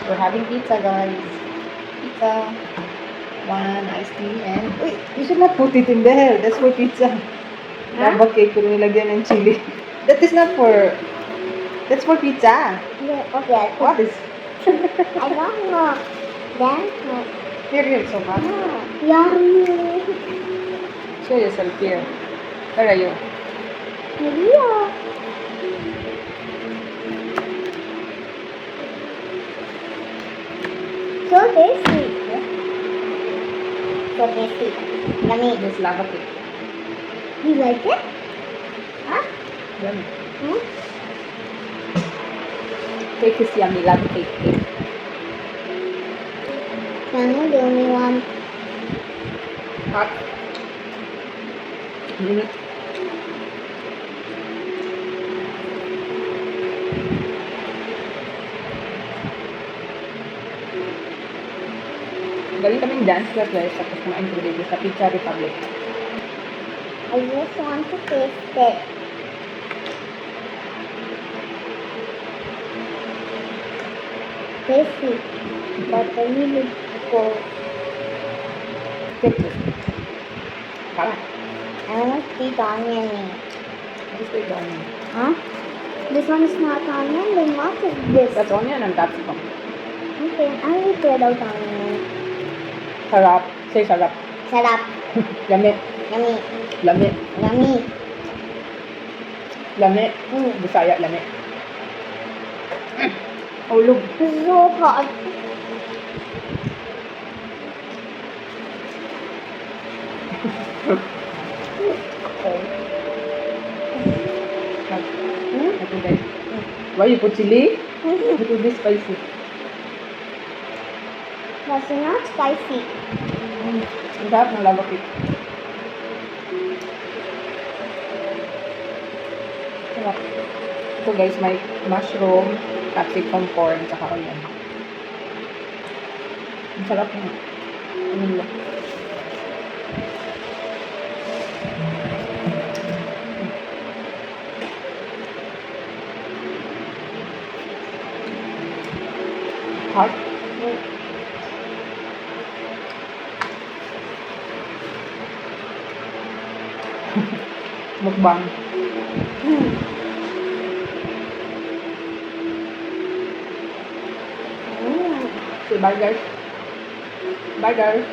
We're having pizza, guys. Pizza. One iced tea and... Wait, you should not put it in there. That's for pizza. Lava cake kung nilagyan ng chili. That is not for... That's for pizza. Yeah, okay. What is... I don't know. Then, Here, so far. yummy. Show yourself here. Where are you? Yeah. So tasty. So tasty. Yummy. This lava cake. You like it? Huh? Yummy. Hmm? Cake is yummy. Lava cake. Yummy, the only one. Hot. Minute. Galing kaming dance class, guys. Tapos kumain ko dito sa Pizza Republic. I just want to taste it. Tasty. But I really cold. Cake this. Parang. I want sweet onion. This is onion. Huh? This one is not onion, then what is this? That's onion and capsicum. Okay, I will without onion. Sarap. Say sarap. Sarap. Lami. Yummy. Lami. Yummy. Lami. Mm. Bisaya, lami. Ulog. So hot. Okay, guys. Why you put chili? It will be spicy. That's not spicy. Ang sarap ng lava cake. Sarap. Ito guys, may mushroom, capsicum, corn, saka onion. Ang sarap ng onion. Hot. Mukbang. Say bye guys. Bye guys.